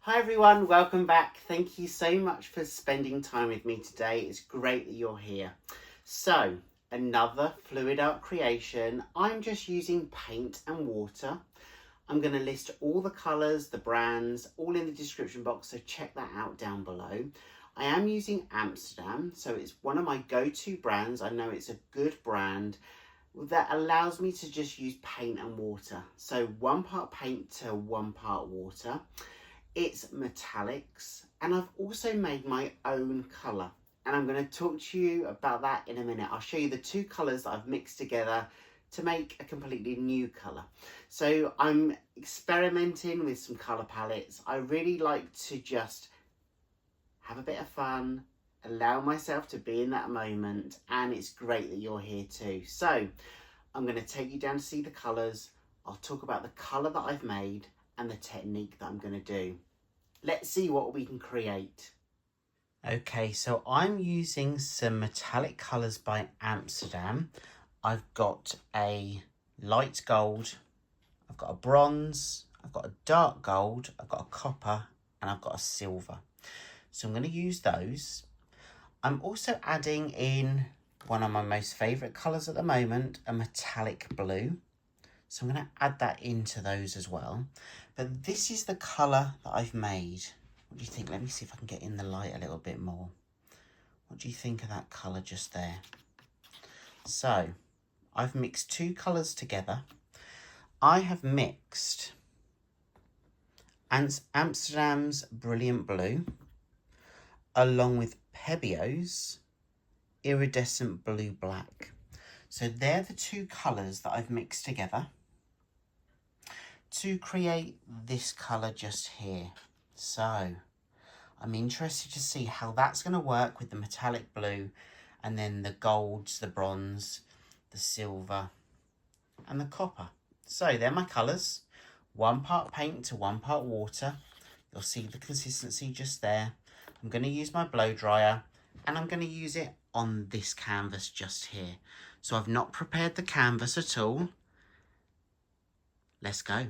Hi everyone, welcome back. Thank you so much for spending time with me today. It's great that you're here. So, another fluid art creation. I'm just using paint and water. I'm going to list all the colours, the brands, all in the description box, so check that out down below. I am using Amsterdam, so it's one of my go-to brands. I know it's a good brand that allows me to just use paint and water. So 1 part paint to 1 part water. It's metallics, and I've also made my own colour, and I'm going to talk to you about that in a minute. I'll show you the two colours that I've mixed together to make a completely new colour. So I'm experimenting with some colour palettes. I really like to just have a bit of fun, allow myself to be in that moment, and it's great that you're here too. So I'm going to take you down to see the colours. I'll talk about the colour that I've made and the technique that I'm going to do. Let's see what we can create. Okay, so I'm using some metallic colours by Amsterdam. I've got a light gold, I've got a bronze, I've got a dark gold, I've got a copper, and I've got a silver. So I'm going to use those. I'm also adding in one of my most favourite colours at the moment, a metallic blue. So I'm going to add that into those as well. But this is the colour that I've made. What do you think? Let me see if I can get in the light a little bit more. What do you think of that colour just there? So I've mixed two colours together. I have mixed Amsterdam's Brilliant Blue along with Pebio's Iridescent Blue Black. So they're the two colours that I've mixed together to create this colour just here. So I'm interested to see how that's going to work with the metallic blue and then the golds, the bronze, the silver and the copper. So they're my colours. 1 part paint to 1 part water. You'll see the consistency just there. I'm going to use my blow dryer and I'm going to use it on this canvas just here. So I've not prepared the canvas at all. Let's go.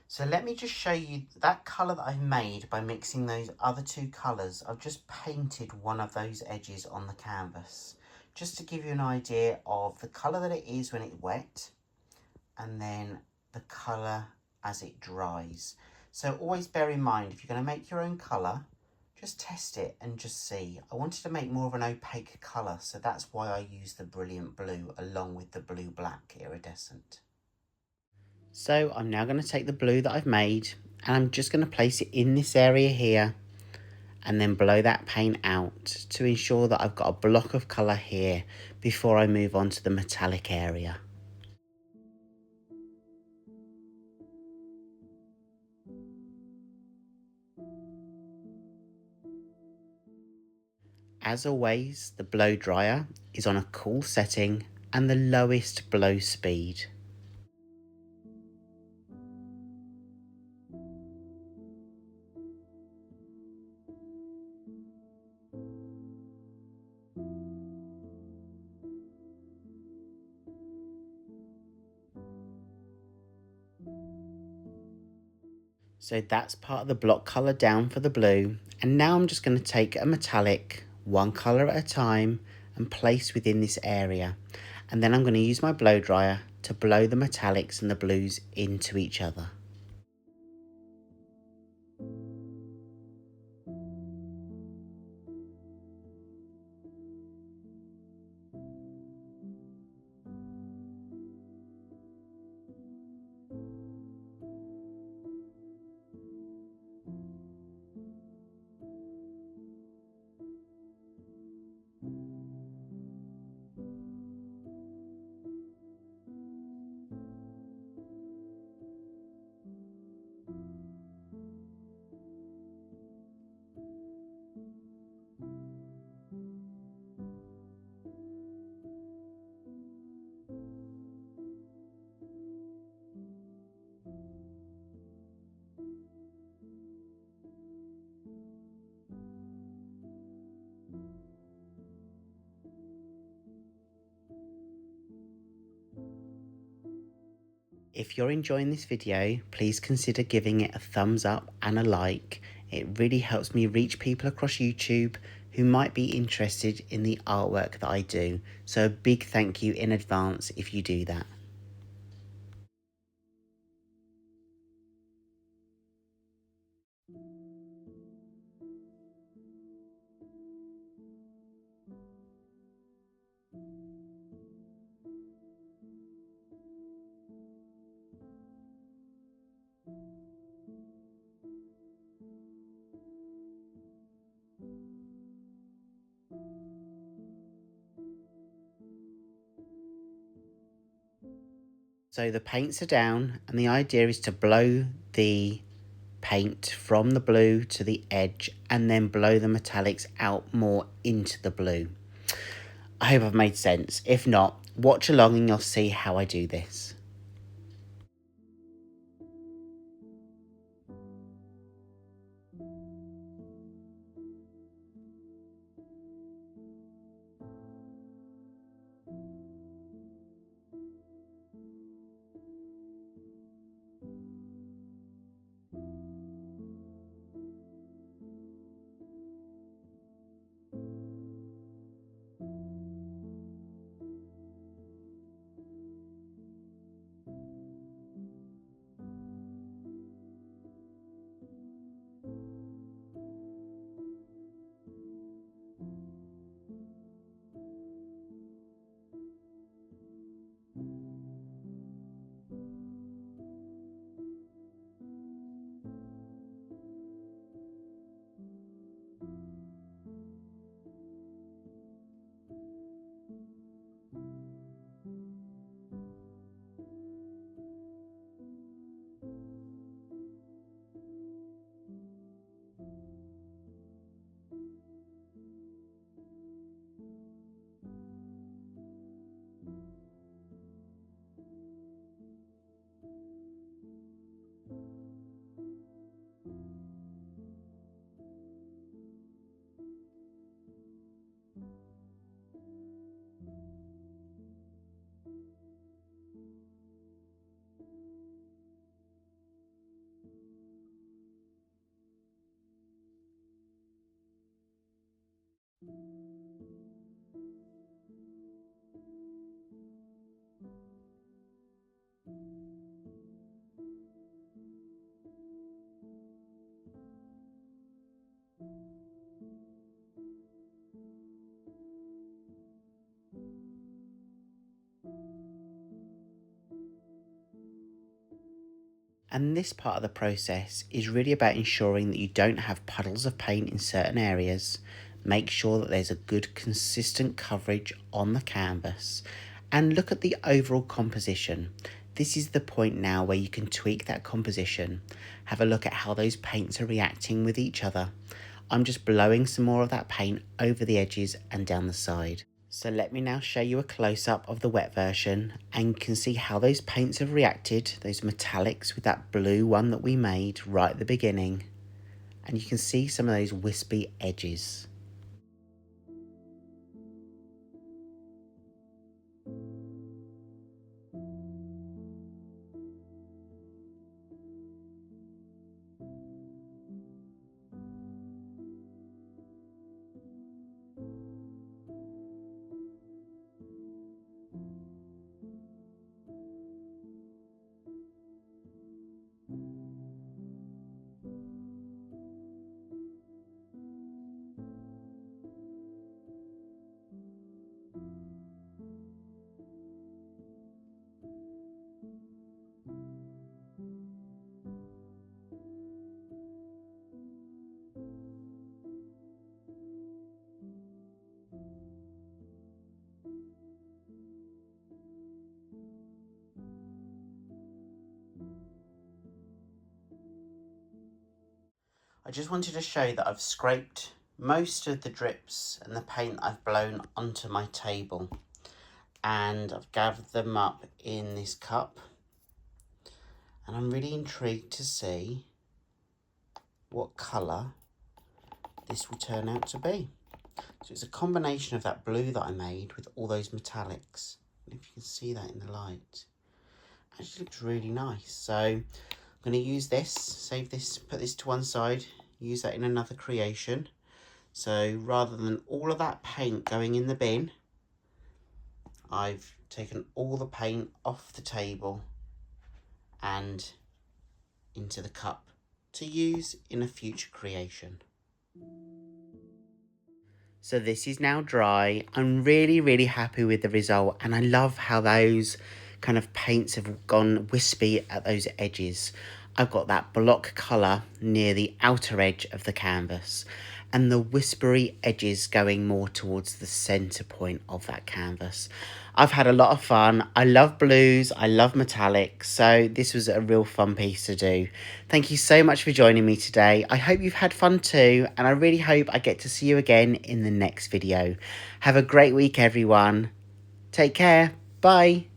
So let me just show you that colour that I've made by mixing those other two colours. I've just painted one of those edges on the canvas, just to give you an idea of the colour that it is when it's wet, and then the colour as it dries. So always bear in mind, if you're going to make your own colour, just test it and just see. I wanted to make more of an opaque colour, so that's why I used the Brilliant Blue along with the Blue Black Iridescent. So I'm now going to take the blue that I've made and I'm just going to place it in this area here and then blow that paint out to ensure that I've got a block of colour here before I move on to the metallic area. As always, the blow dryer is on a cool setting and the lowest blow speed. So that's part of the block colour down for the blue, and now I'm just going to take a metallic, one colour at a time, and place within this area, and then I'm going to use my blow dryer to blow the metallics and the blues into each other. If you're enjoying this video, please consider giving it a thumbs up and a like. It really helps me reach people across YouTube who might be interested in the artwork that I do. So a big thank you in advance if you do that. So the paints are down and the idea is to blow the paint from the blue to the edge and then blow the metallics out more into the blue. I hope I've made sense. If not, watch along and you'll see how I do this. And this part of the process is really about ensuring that you don't have puddles of paint in certain areas. Make sure that there's a good consistent coverage on the canvas and look at the overall composition. This is the point now where you can tweak that composition. Have a look at how those paints are reacting with each other. I'm just blowing some more of that paint over the edges and down the side. So let me now show you a close-up of the wet version and you can see how those paints have reacted, those metallics with that blue one that we made right at the beginning. And you can see some of those wispy edges. I just wanted to show that I've scraped most of the drips and the paint I've blown onto my table and I've gathered them up in this cup and I'm really intrigued to see what colour this will turn out to be. So it's a combination of that blue that I made with all those metallics. If you can see that in the light. actually looks really nice. So I'm going to use this, save this, put this to one side, use that in another creation. So rather than all of that paint going in the bin, I've taken all the paint off the table and into the cup to use in a future creation. So this is now dry. I'm really happy with the result, and I love how those kind of paints have gone wispy at those edges. I've got that block colour near the outer edge of the canvas and the whispery edges going more towards the centre point of that canvas. I've had a lot of fun. I love blues, I love metallics, so this was a real fun piece to do. Thank you so much for joining me today. I hope you've had fun too, and I really hope I get to see you again in the next video. Have a great week, everyone. Take care. Bye.